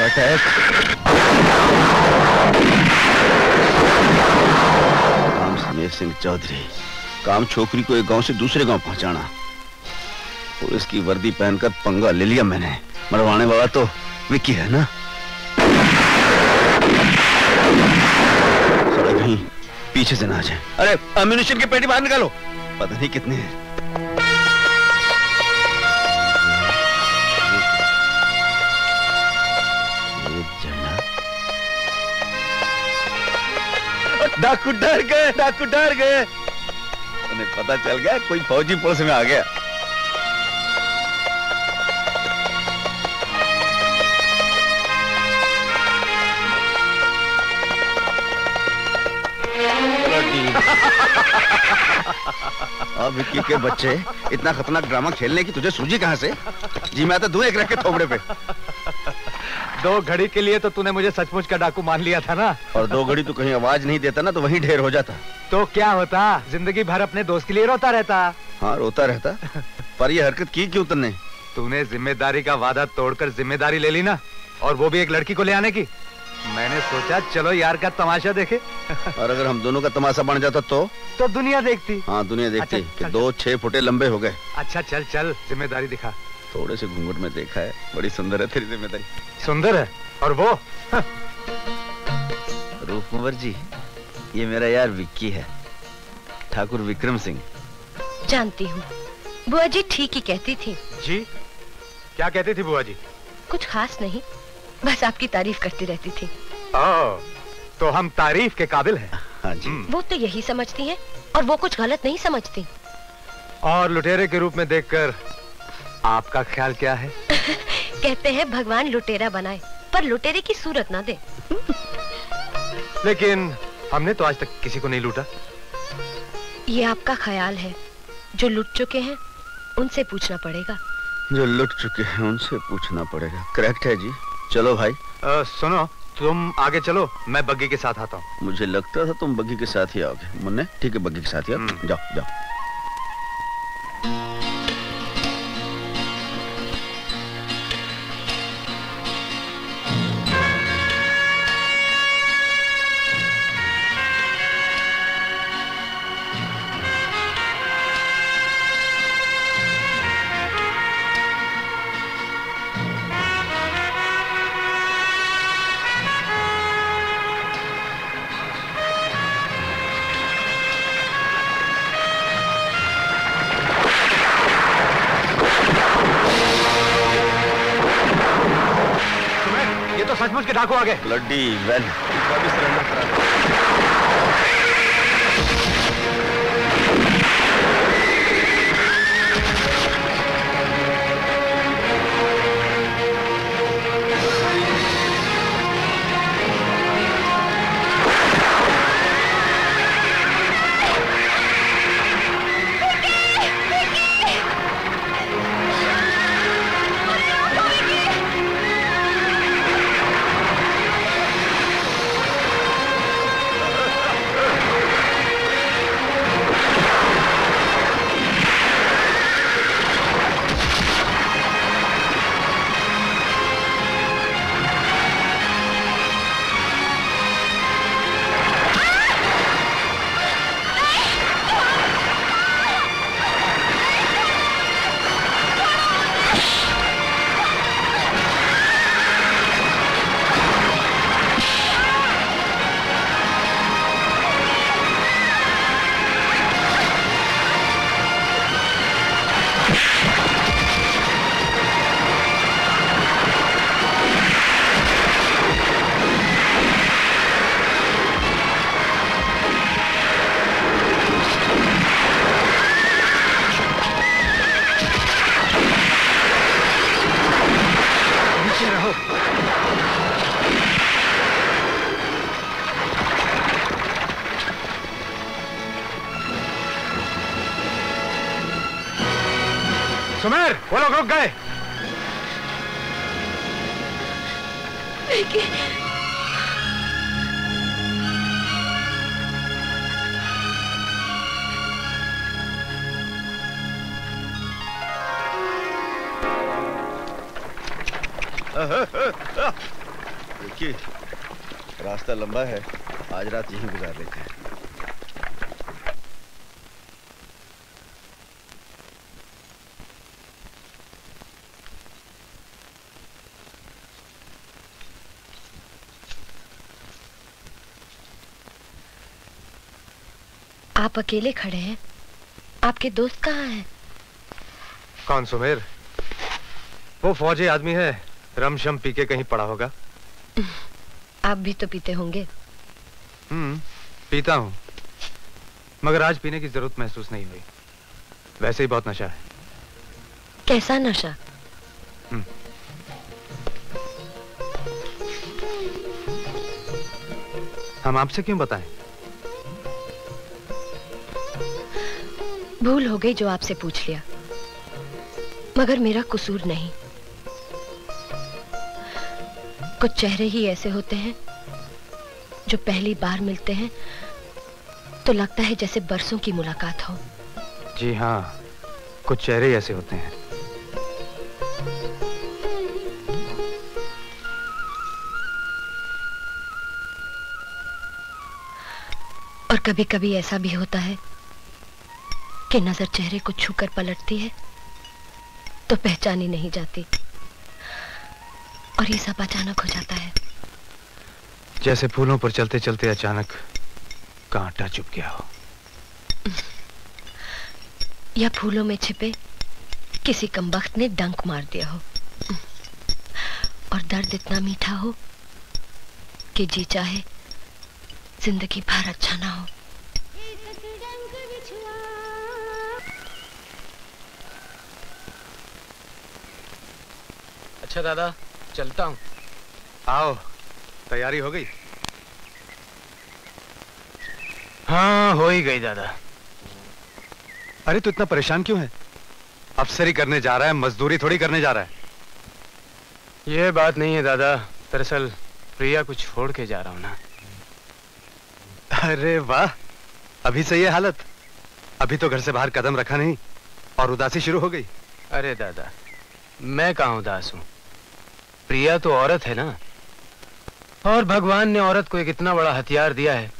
Attack. काम समीर सिंह चौधरी। काम छोकरी को एक गांव से दूसरे गांव पहुंचाना। पुलिस की वर्दी पहनकर पंगा ले लिया मैंने। मरवाने वाला तो विक्की है ना। सड़क कहीं पीछे से ना आ जाए। अरे अम्युनिशन की पेटी बाहर निकालो। पता नहीं कितने हैं। डाकू डर गए, डाकू डर गए। उन्हें पता चल गया कोई फौजी पुलिस में आ गया। अब विक्की के बच्चे, इतना खतरनाक ड्रामा खेलने की तुझे सूझी कहां से? जी मैं तो दूं एक रख के थोबड़े पे। 2 घड़ी के लिए तो तूने मुझे सचमुच का डाकू मान लिया था ना। और 2 घड़ी तू कहीं आवाज नहीं देता ना तो वहीं ढेर हो जाता। तो क्या होता, जिंदगी भर अपने दोस्त के लिए रोता रहता। हाँ रोता रहता, पर ये हरकत की क्यों तुमने? तूने जिम्मेदारी का वादा तोड़कर जिम्मेदारी ले ली ना, और वो भी एक लड़की को ले आने की। मैंने सोचा चलो यार का तमाशा देखे। और अगर हम दोनों का तमाशा बन जाता तो दुनिया देखती। हाँ दुनिया देखती कि 2 6 फुटे लंबे हो गए। अच्छा चल चल जिम्मेदारी दिखा। थोड़े से घूंघट में देखा है, बड़ी सुंदर है तेरी जिम्मेदारी। सुंदर है और वो रूपकुंवर जी, ये मेरा यार विक्की है, ठाकुर विक्रम सिंह। जानती हूँ, बुआ जी ठीक ही कहती थी। जी क्या कहती थी बुआ जी? कुछ खास नहीं, बस आपकी तारीफ करती रहती थी। ओह, तो हम तारीफ के काबिल हैं। हाँ जी। वो तो यही समझती हैं और वो कुछ गलत नहीं समझती। और लुटेरे के रूप में देखकर आपका ख्याल क्या है? कहते हैं भगवान लुटेरा बनाए पर लुटेरे की सूरत ना दे। लेकिन हमने तो आज तक किसी को नहीं लूटा। ये आपका ख्याल है, जो लूट चुके हैं उनसे पूछना पड़ेगा। जो लुट चुके हैं उनसे पूछना पड़ेगा। करेक्ट है जी। चलो भाई। सुनो, तुम आगे चलो, मैं बग्गी के साथ आता हूँ। मुझे लगता था तुम बग्गी के साथ ही आओगे। मुन्ने ठीक है, बग्गी के साथ ही आओ। जाओ जाओ। सचमुच के डाकू आ गए। ब्लडी वेल, अभी सरेंडर करा। सुमेर, वो लोग रुक गए। देखिए, रास्ता लंबा है, आज रात यहीं गुजार लेते हैं। आप अकेले खड़े हैं, आपके दोस्त कहाँ हैं? कौन सुमेर? वो फौजी आदमी है, रमशम पी के कहीं पड़ा होगा। आप भी तो पीते होंगे। पीता हूँ, मगर आज पीने की जरूरत महसूस नहीं हुई। वैसे ही बहुत नशा है। कैसा नशा? हम आपसे क्यों बताएं? भूल हो गई जो आपसे पूछ लिया, मगर मेरा कसूर नहीं। कुछ चेहरे ही ऐसे होते हैं जो पहली बार मिलते हैं तो लगता है जैसे बरसों की मुलाकात हो। जी हाँ, कुछ चेहरे ऐसे होते हैं। और कभी कभी ऐसा भी होता है कि नजर चेहरे को छूकर पलटती है तो पहचानी नहीं जाती, और ये सब अचानक हो जाता है। जैसे फूलों पर चलते चलते अचानक कांटा चुभ गया हो, या फूलों में छिपे किसी कमबख्त ने डंक मार दिया हो, और दर्द इतना मीठा हो कि जी चाहे जिंदगी भर अच्छा ना हो। अच्छा दादा, चलता हूँ। आओ, तैयारी हो गई? हाँ, हो ही गई दादा। अरे तू इतना परेशान क्यों है? अफसरी करने जा रहा है, मजदूरी थोड़ी करने जा रहा है। ये बात नहीं है दादा, दरअसल प्रिया को छोड़ के जा रहा हूँ ना। अरे वाह, अभी से ये हालत? अभी तो घर से बाहर कदम रखा नहीं और उदासी शुरू हो गई। अरे दादा, मैं कहाँ उदास हूँ? प्रिया तो औरत है ना, और भगवान ने औरत को एक इतना बड़ा हथियार दिया है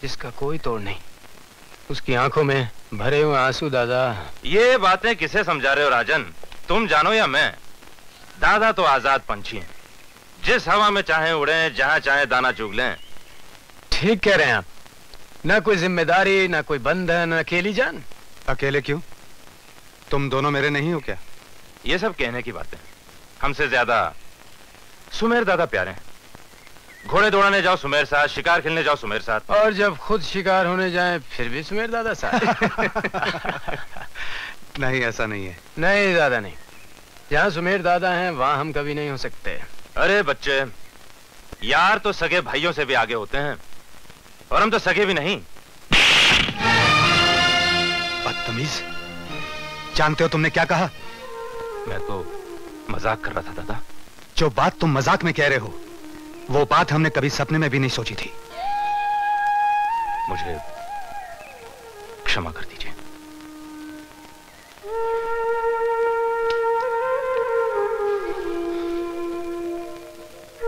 जिसका कोई तोड़ नहीं। उसकी आंखों में भरे हुए आंसू दादा। ये बातें किसे समझा रहे हो राजन? तुम जानो या मैं? दादा तो आजाद पंछी हैं, जिस हवा में चाहे उड़ें, जहां चाहे दाना चुग लें। ठीक कह रहे हैं आप। ना कोई जिम्मेदारी, ना कोई बंधन, अकेली जान। अकेले क्यों? तुम दोनों मेरे नहीं हो क्या? ये सब कहने की बातें। हमसे ज्यादा सुमेर दादा प्यारे हैं। घोड़े दौड़ाने जाओ सुमेर साथ, शिकार खेलने जाओ सुमेर साथ, और जब खुद शिकार होने जाए फिर भी सुमेर दादा साथ। नहीं, ऐसा नहीं है। नहीं दादा नहीं, जहाँ सुमेर दादा हैं वहाँ हम कभी नहीं हो सकते। अरे बच्चे, यार तो सगे भाइयों से भी आगे होते हैं, और हम तो सगे भी नहीं। बदतमीज, जानते हो तुमने क्या कहा? मैं तो मजाक कर रहा था दादा। जो बात तुम मजाक में कह रहे हो, वो बात हमने कभी सपने में भी नहीं सोची थी। मुझे क्षमा कर दीजिए।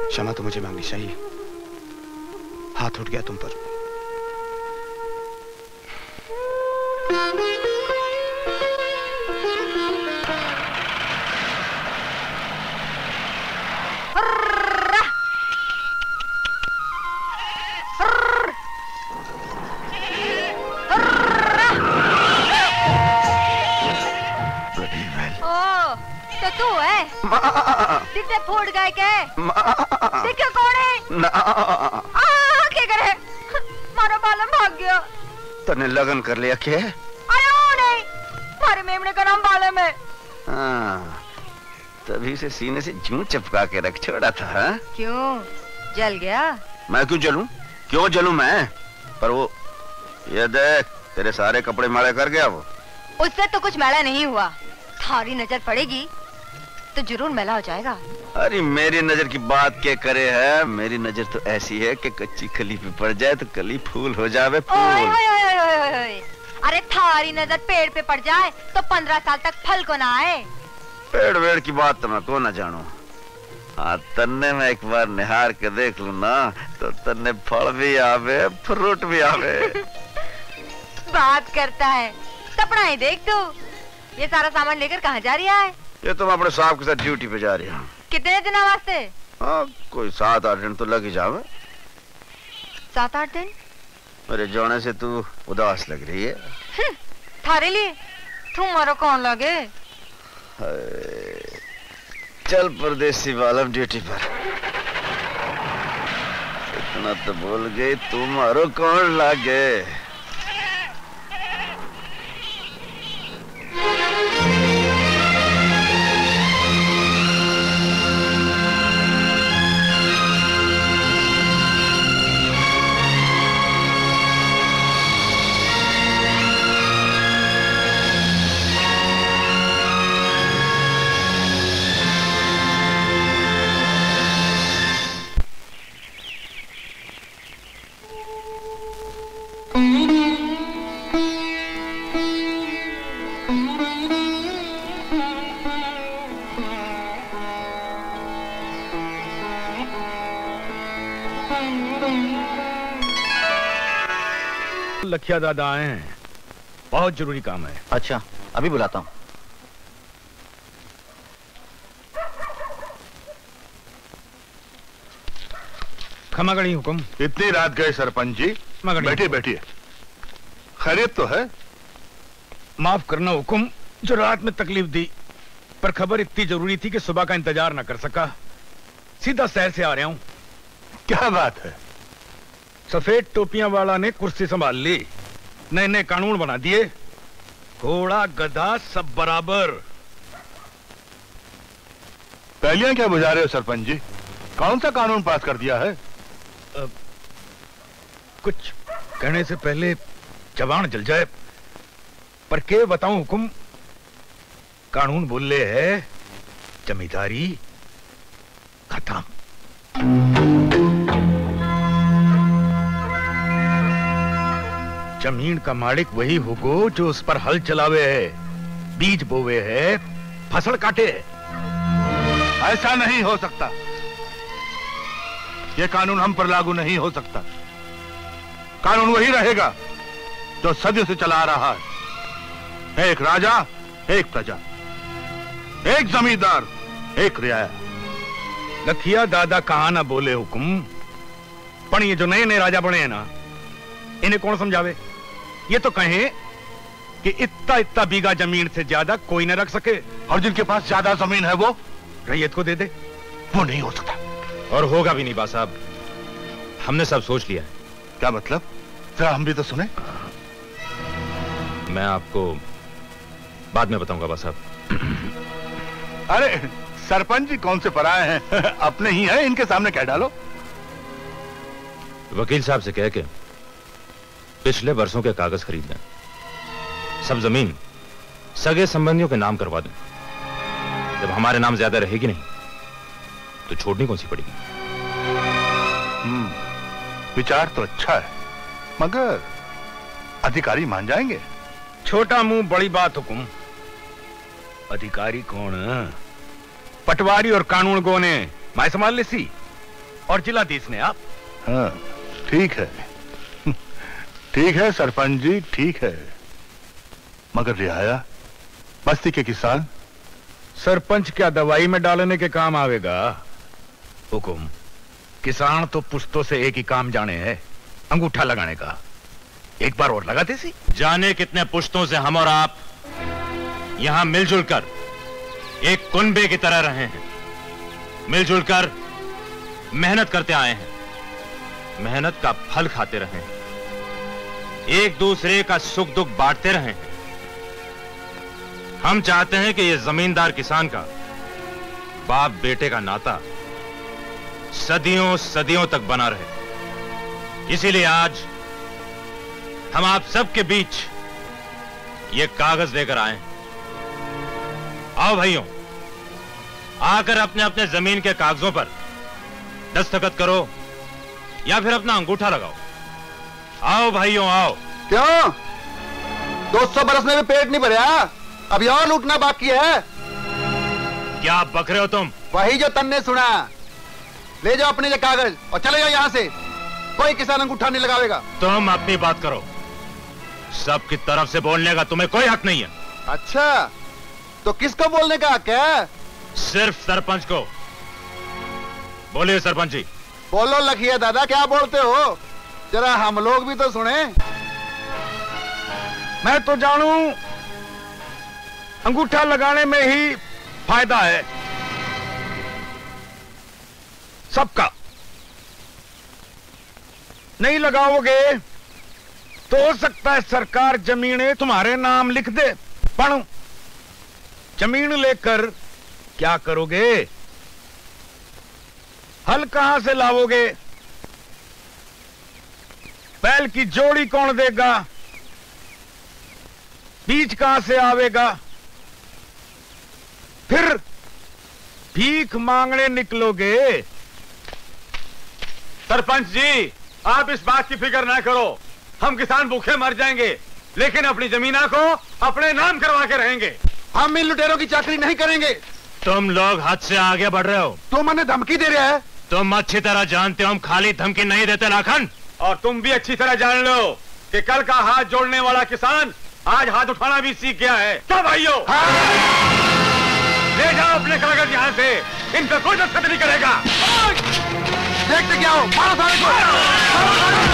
क्षमा तो मुझे मांगनी चाहिए। हाथ उठ गया तुम पर। फूट गए के देखो कौन है ना क्या करे मारो बालम भाग गया। तने लगन कर लिया के? अरे वो नहीं, मारे मेमने का नाम बाले में। हाँ, तभी से सीने से जूं चिपका के रख छोड़ा था। हा? क्यों जल गया? मैं क्यों जलूं? क्यों जलूं मैं? पर वो ये देख, तेरे सारे कपड़े मैले कर गया वो। उससे तो कुछ मैला नहीं हुआ, थारी नजर पड़ेगी तो जरूर मैला हो जाएगा। अरे मेरी नजर की बात क्या करे है? मेरी नजर तो ऐसी है कि कच्ची कली पे पड़ जाए तो कली फूल हो जावे फूल। ओए, ओए, ओए, ओए, ओए, ओए। अरे थारी नजर पेड़ पे पड़ जाए तो 15 साल तक फल को ना आए। पेड़ वेड़ की बात तो मैं को ना जानू। हाँ तन्ने में एक बार निहार के देख लू ना तो तन्ने फल भी आवे फ्रूट भी आवे। बात करता है, सपना ही देख तू। ये सारा सामान लेकर कहाँ जा रहा है? ये तो मैं अपने साहब के साथ ड्यूटी पे जा रही हूँ। कितने दिन वास्ते? हाँ कोई 7-8 दिन तो लग ही जावे। 7-8 दिन? मेरे जाने से तू उदास लग रही है। थारे लिए तुम्हारा कौन लगे? चल परदेसी वालम ड्यूटी पर। इतना तो बोल गई तुम्हारो कौन लागे। लखिया दादा आए हैं, बहुत जरूरी काम है। अच्छा अभी बुलाता हूँ। खमागड़ी हुक्म। इतनी रात गए सरपंच जी? बैठिए बैठिए। खैरियत तो है? माफ करना हुक्म, जो रात में तकलीफ दी, पर खबर इतनी जरूरी थी कि सुबह का इंतजार न कर सका। सीधा शहर से आ रहा हूँ। क्या बात है? सफेद टोपियां वाला ने कुर्सी संभाल ली, नए नए कानून बना दिए, घोड़ा गधा सब बराबर। पहलियां क्या बुझा रहे हो सरपंच जी? कौन सा कानून पास कर दिया है? कुछ कहने से पहले जबान जल जाए, पर के बताऊं हुक्म। कानून बोले है जमींदारी खत्म। जमीन का मालिक वही होगो जो उस पर हल चलावे है, बीज बोवे है, फसल काटे है। ऐसा नहीं हो सकता। यह कानून हम पर लागू नहीं हो सकता। कानून वही रहेगा जो सदियों से चला आ रहा है। एक राजा, एक प्रजा, एक जमींदार, एक रियाया। लखिया दादा कहा ना बोले हुक्म, पर ये जो नए नए राजा बने हैं ना, इन्हें कौन समझावे? ये तो कहें कि इतना इतना बीघा जमीन से ज्यादा कोई न रख सके, और जिनके पास ज्यादा जमीन है वो रैयत को दे दे। वो नहीं हो सकता। और होगा भी नहीं बा साहब, हमने सब सोच लिया है। क्या मतलब? जरा हम भी तो सुने। मैं आपको बाद में बताऊंगा बा साहब। अरे सरपंच जी कौन से पराए हैं? अपने ही हैं, इनके सामने कह डालो। वकील साहब से कह के पिछले वर्षों के कागज खरीद लें, सब जमीन सगे संबंधियों के नाम करवा दें। जब हमारे नाम ज्यादा रहेगी नहीं तो छोड़नी कौन सी पड़ेगी। विचार तो अच्छा है, मगर अधिकारी मान जाएंगे? छोटा मुंह बड़ी बात हुकुम। अधिकारी कौन? पटवारी और कानून गो ने मैं संभाल ले सी, और जिलाधीश ने आप। हाँ ठीक है, ठीक है सरपंच जी, ठीक है। मगर रियाया, बस्ती के किसान? सरपंच क्या दवाई में डालने के काम आवेगा हुकुम। किसान तो पुश्तों से एक ही काम जाने है, अंगूठा लगाने का। एक बार और लगाते सी। जाने कितने पुश्तों से हम और आप यहां मिलजुल कर एक कुनबे की तरह रहे हैं, मिलजुल कर मेहनत करते आए हैं, मेहनत का फल खाते रहे हैं, एक दूसरे का सुख दुख बांटते रहे हैं। हम चाहते हैं कि यह जमींदार किसान का बाप बेटे का नाता सदियों सदियों तक बना रहे। इसीलिए आज हम आप सबके बीच ये कागज लेकर आए हैं। आओ भाइयों, आकर अपने अपने जमीन के कागजों पर दस्तखत करो या फिर अपना अंगूठा लगाओ। आओ भाइयों आओ। क्यों 200 बरस में भी पेट नहीं भरा, अभी और लूटना बाकी है। क्या बक रहे हो तुम? वही जो तन्ने सुना। ले जाओ अपने ये कागज और चले जाओ यहाँ से। कोई किसान अंगूठा नहीं लगावेगा। तुम अपनी बात करो, सबकी तरफ से बोलने का तुम्हें कोई हक नहीं है। अच्छा, तो किसको बोलने का हक है? सिर्फ सरपंच को। बोलिए सरपंच जी। बोलो लखिया दादा, क्या बोलते हो? जरा हम लोग भी तो सुने। मैं तो जानू अंगूठा लगाने में ही फायदा है सबका। नहीं लगाओगे तो हो सकता है सरकार जमीनें तुम्हारे नाम लिख दे। पढ़ो, जमीन लेकर क्या करोगे? हल कहां से लाओगे? बैल की जोड़ी कौन देगा? बीज कहां से आवेगा? फिर भीख मांगने निकलोगे। सरपंच जी, आप इस बात की फिक्र ना करो, हम किसान भूखे मर जाएंगे, लेकिन अपनी जमीना को अपने नाम करवा के रहेंगे। हम इन लुटेरों की चाकरी नहीं करेंगे। तुम लोग हद से आगे बढ़ रहे हो। तुम हमें धमकी दे रहे है। तुम अच्छी तरह जानते हो हम खाली धमकी नहीं देते लाखन। और तुम भी अच्छी तरह जान लो कि कल का हाथ जोड़ने वाला किसान आज हाथ उठाना भी सीख गया है। तो भाइयों, ले जाओ अपने कागज यहाँ से, इन पे कोई दस्तखत नहीं करेगा। देखते क्या हो, मारो सारे को।